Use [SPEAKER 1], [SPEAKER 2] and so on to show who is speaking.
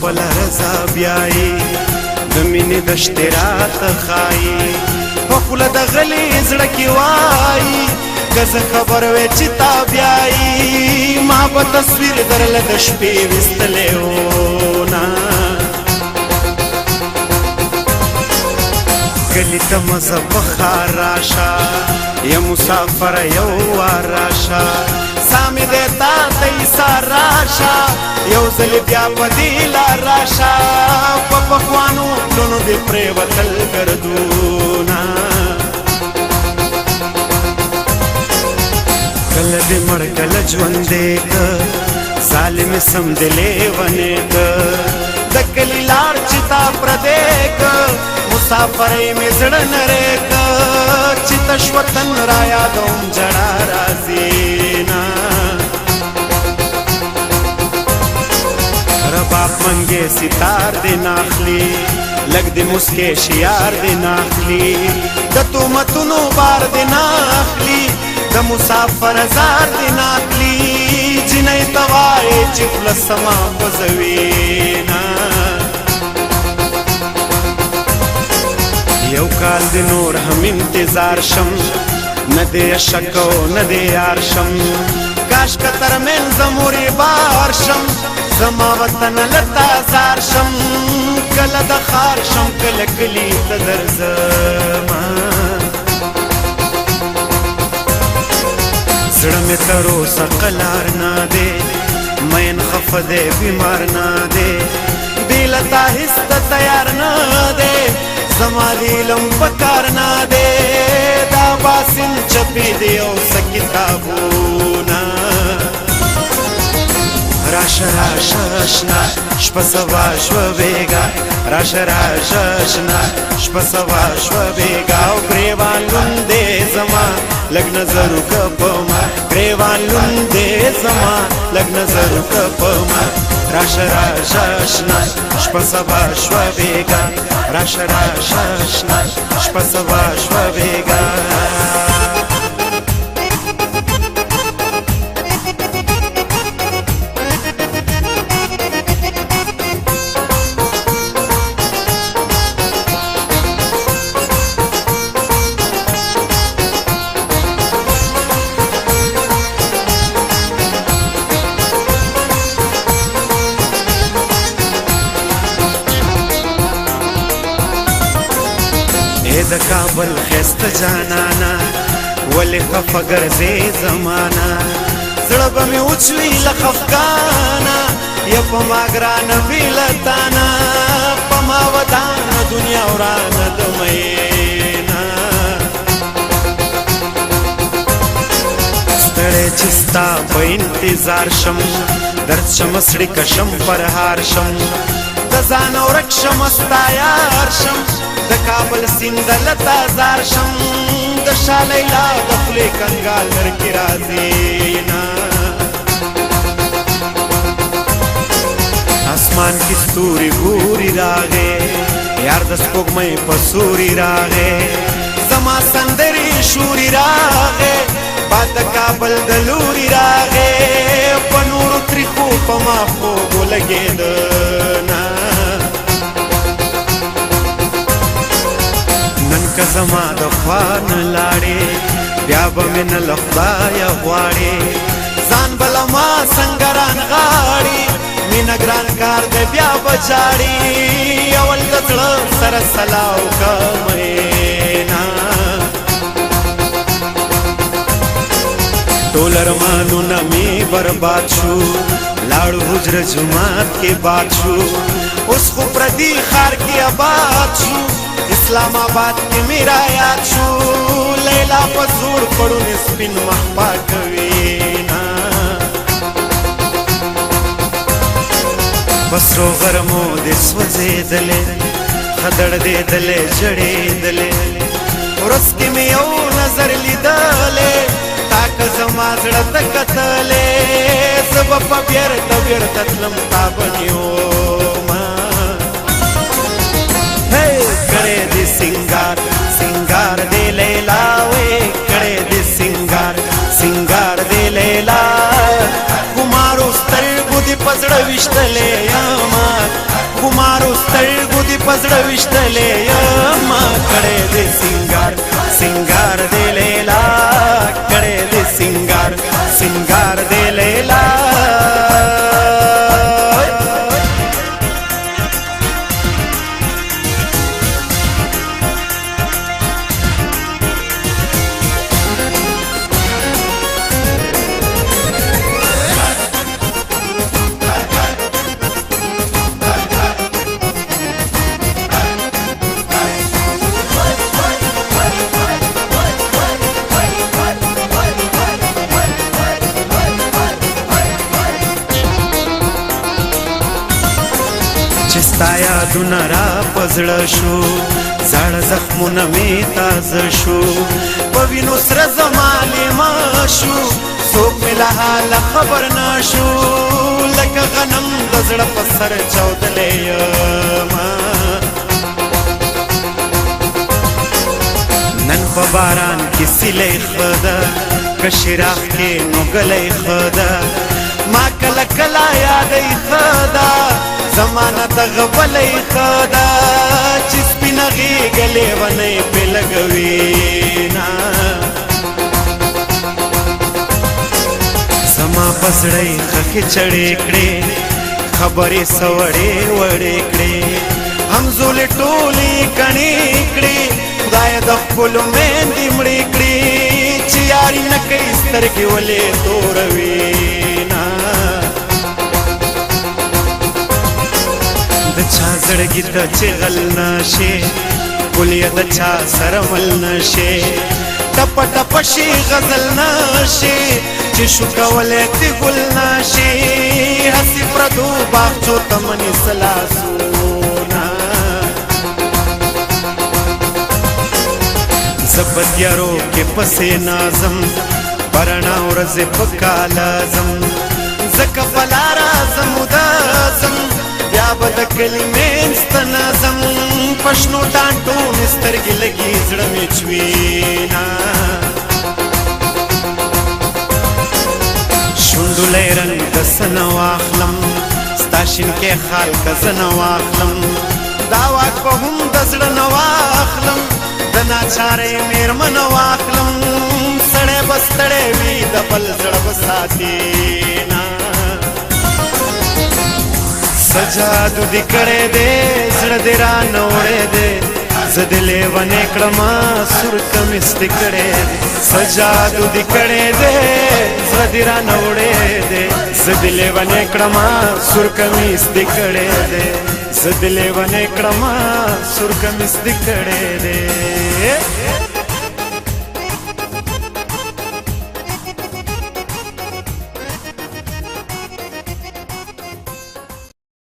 [SPEAKER 1] خپل رضا بیاي د مینې د اشتراط خایي په خوله د غلي زړه کې وایي که زه خبر وې چې تا بیاي ما به تصویر درله د شپې ویستلی وونه کلي ته مزه په ښار راشه یا مسافر یو وار راشه سا مې دی تا ته ایسار راشه یو ځلې بیا په دې لار راشه په پخوانو پلونو دې پرېوتل ګردونه کله دې مړ کله ژوندی که ظالم سم دې لیونی که د کلي لار چې تا پردی که مسافرۍ مې زړه نری که چې تش وطن را یادوم جړا راځي نه رباب منګې ستار دې ناخلي لږ دې مسکې شیار دې ناخلي د تهمتونو بار دې ناخلي د مسافر زار دې ناخلي جنۍ ته وایې چې خوله سما خوځوي نه یو کال دې نور هم انتظار شم نه دې شک او نه دې یار شم کاش که ترمنځه مورې بار شم زما وطن لتا زار شم کله د ښار شم کله کلي ته درځمه زړه مې تر اوسه قلار نه دی مین خفه دی بیمار نه دی بې له تا هېڅ ته تیار نه دی زما د علم په کار نه دی دا باسن چپې دی او څه کتابونه راشه راشه اشنا شپه سبا شوه بېګا راشه راشه اشنا شپه سبا شوه بېګا او ګریوان لوند دی زما لږ نظر وکړه په ما ګریوان لوند دی زما لږ نظر وکړه په ما راشه راشه اشنا شپه سبا شوه بېګا راشه راشه اشنا شپه سبا شوه بېګا د کابل خسته جانانا ولې خفه ګرځې زمانه زړه به مې وچوي له خفګانه یا په ما ګرانه بې له تانه په ما ودانه دنیا ورانه د میینه ستړی چې ستا په انتظار شم درد شم سړي کشم پرهار شم د ځانه ورک شم ستا یار شم د کابل سیند لتا زار شم د شاه لیلا د خولې کنګال درکې راځي نه اسمان کې ستوري ګوري راغې یار د سپوږمۍ په سوري راغې زما سندرې شوري راغې باد د کابل د لوري راغې په نورو تریخو په ما خوب ولګېده نه که زما د خوا نه لاړې بیا به مې نه له خدایه غواړې ځان به له ما څنګه رانغاړې مینه ګران کار دی بیا به جاړې اول د زړه سره سلا وکړه مینا ټول ارمانونه مې برباد شو لاړو حجره جومات کې باد شو اوس خو پردي ښار کې آباد شو اسلام آباد کې میرا یاد شو لیلا په زور پړونې سپین مخ پاکوي نه بسرو غرمو دې سوځېدلې خدړدېدلې ژړېدلې ورځ کې مې یو نظر لیدلې تا که زما زړه ته کتلې زه به په بیرته بیرته تلم تا به نیومه سنگار سنگار دے لیلا وے کڑے دے سنگار سنگار دے لیلا کمارو سترگو دی پزڑ وشتلے یاما خمارو سترګو دې پزړه وشتلې ما کړې دې سنگار سنگار دې لیلا کړې دې سنگار سنگار دې لیلا چستا یادونه را پزړه شو زاړه زخمونه مې تازه شو په وینو سره زما لیما شو څوک مې له حاله خبر نه شو لکه غنم د زړه په سر چاودلی یمه نن په باران کې سیلی ښه ده که شراق کې نو ګلی ښه ده ما کله کله یادی ښه ده زمانه د غبلی ښه ده چې سپینه غېږه لیونۍ پرې لګوي نه زما په زړه یې خښې چړې کړې خبرې څه وړې وړې کړې همزولې ټولې کڼې کړې خدایه د ښکلو میندې مړې کړې چې یاري نه کوي سترګې ولې توروي نه د چا زړګي ته چې غل نشي ګل یې د چا سره مل نشي ټپه ټپه شي غزل نشي چې شو کولی دې ګل نشي هسې پردو باغچو ته منیسه لاسونه زه په تیارو کې پسې نازم په رڼا ورځې په کاله ځم ځکه په لاره ځم ودازم بیا به د کلي منځ ته نه ځم په شنو ډانټو مې سترګې لګي زړه مې چوينه شونډولی رنګ د څه نه واخلم ستا شینکې خال که زه نه واخلم دا واک به هم د زړه نه واخلم د ناچارې مېرمنه واخلم سړی به ستړی وي د بل زړه به ساتي نه څه جادو دې کړی دی زړه دې رانه وړی دی زه دې لیونې کړمه سور کمیس دې کړی دی څه جادو دې کړی دی زړه دې رانه وړی دی زه دې لیونې کړمه سور کمیس دې کړی دی زه دې لیونې کړمه سور کمیس دې کړی دی